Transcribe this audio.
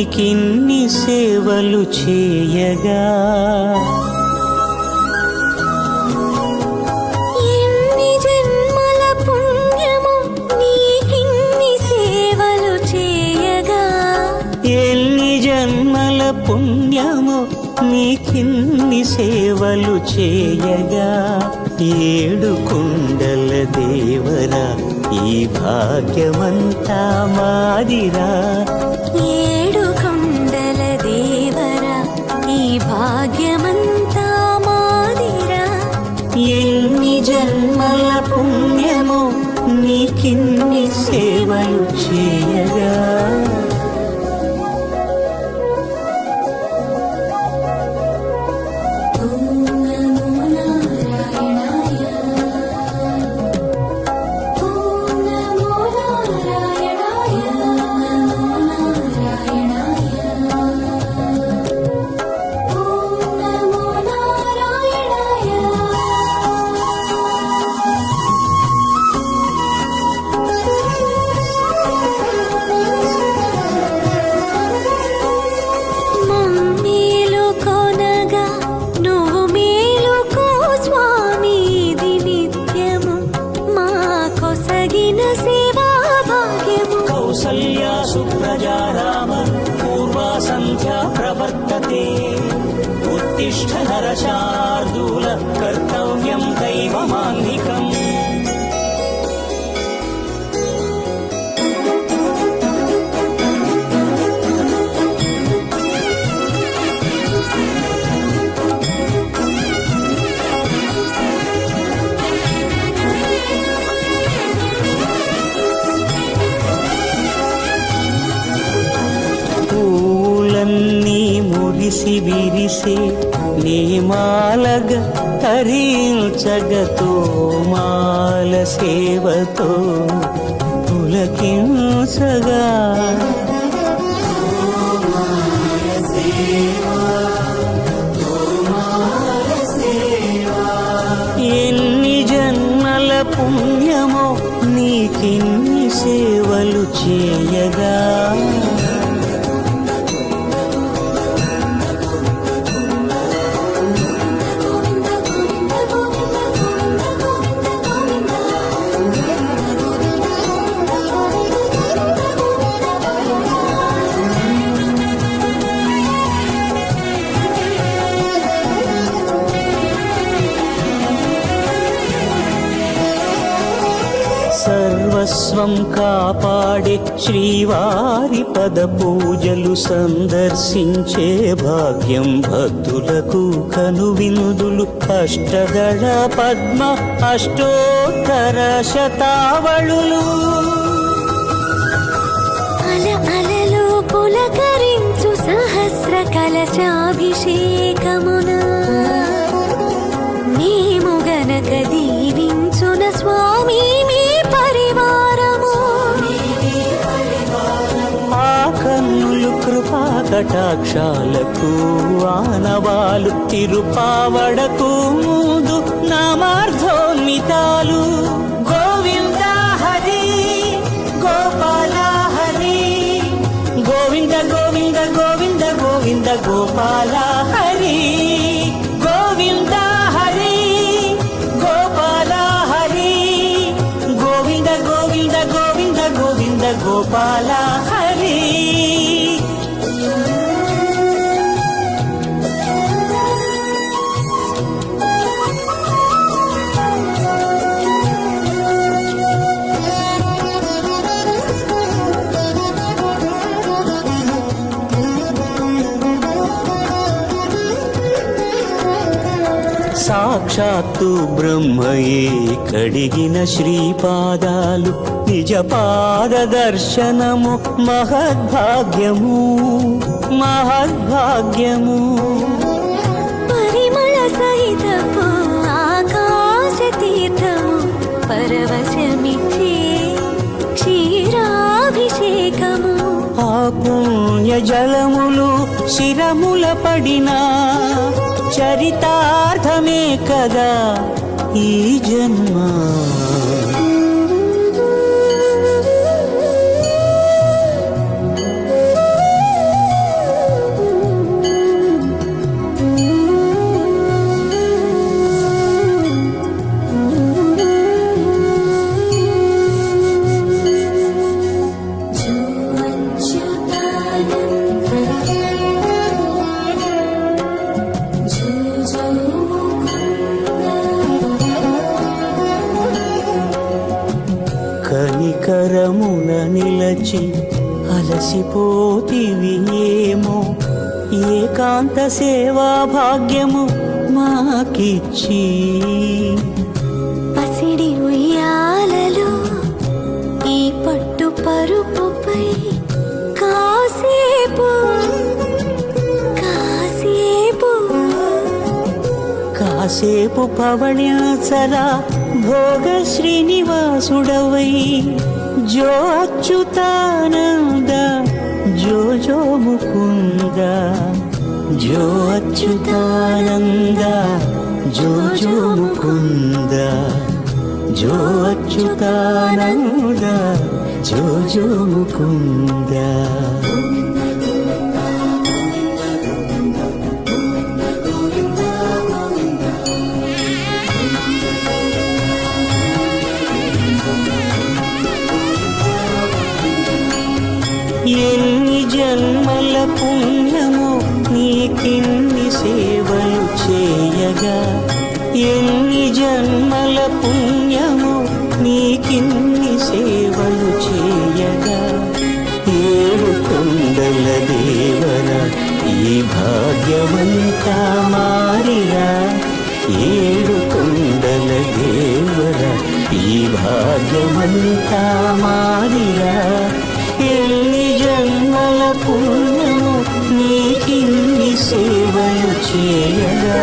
నీకిన్ని సేవలు చేయగా ఎన్ని జన్మల పుణ్యము నీకిన్ని సేవలు చేయగా ఎన్ని జన్మల పుణ్యము నీకిన్ని సేవలు చేయగా ఏడు కుండల దేవరా ఈ భాగ్యమంతా మాదిరా ఏడు కొండల దేవరా ఈ భాగ్యమంతా మాదిరా ఎన్ని జన్మల పుణ్యము నీకిన్ని సేవలు చేయగా కౌసల్యా సుప్రజా రామ పూర్వా సంధ్యా ప్రవర్తతే ఉత్తిష్ఠ నరశార్దూల కర్తవ్యం దైవమాన్నికం పూలన్నీ మురిసి విరిసే నేమాలగ తరించగతో మాల సేవతో పులకించగా ఎన్ని జన్మల పుణ్యమో నీకిన్ని సేవలు చేయగా సర్వస్వం కాపాడే శ్రీవారి పద పూజలు సందర్శించే భాగ్యం భక్తులకు కనువినుదులు అష్టదళ పద్మ అష్టోత్తర శతావళులు అల అలలు పులకరించు సహస్ర కలశాభిషేకమున మేము గనక దీవించున స్వామి మీ పరివారము ఆ కన్నులు కృపా కటాక్షాలకు ఆనవాలు తిరుపావడకు ముందు నామార్థోన్మితాలు గోవింద హరి గోపాల హరి గోవింద గోవింద గోవింద గోవింద గోపాల హరి గోవింద హరి గోపాల హరి గోవింద గోవింద గోవింద గోవింద గోపాల హరి సాక్షాత్తు బ్రహ్మయే కడిగిన శ్రీపాదాలు నిజ పాద దర్శనము మహద్భాగ్యము మహద్భాగ్యము పరిమళ సహితపు ఆకాశ తీర్థము పరవశమిచ్చే క్షీరాభిషేకము ఆ పుణ్య జలములు శిరముల పడినా చరితార్థమే కదా ఈ జన్మ కరమున నిలచి అలసిపోతివి ఏమో ఏకాంత సేవా భాగ్యము మాకిచ్చి పసిడి ఉయ్యాలలో ఈ పట్టు పరుపుపై కాసేపు కాసేపు కాసేపు పవళ్యాచల భోగ శ్రీనివాసుడవై జో అచ్యుతానంద జో జో ముకుంద జో అచ్యుతానంద జో జో ముకుంద జో అచ్యుతానంద జో జో ముకుంద ఎన్ని జన్మల పుణ్యమో నీకిన్ని సేవలు చేయగా ఎన్ని జన్మల పుణ్యమో నీకిన్ని సేవలు చేయగా ఏడు కొండల దేవర ఈ భాగ్యమంతా మారిరా ఏడు కొండల దేవర ఈ భాగ్యమంతా మారిరా ఎన్ని జన్మల పుణ్యము నీకిన్ని సేవలు చేయగా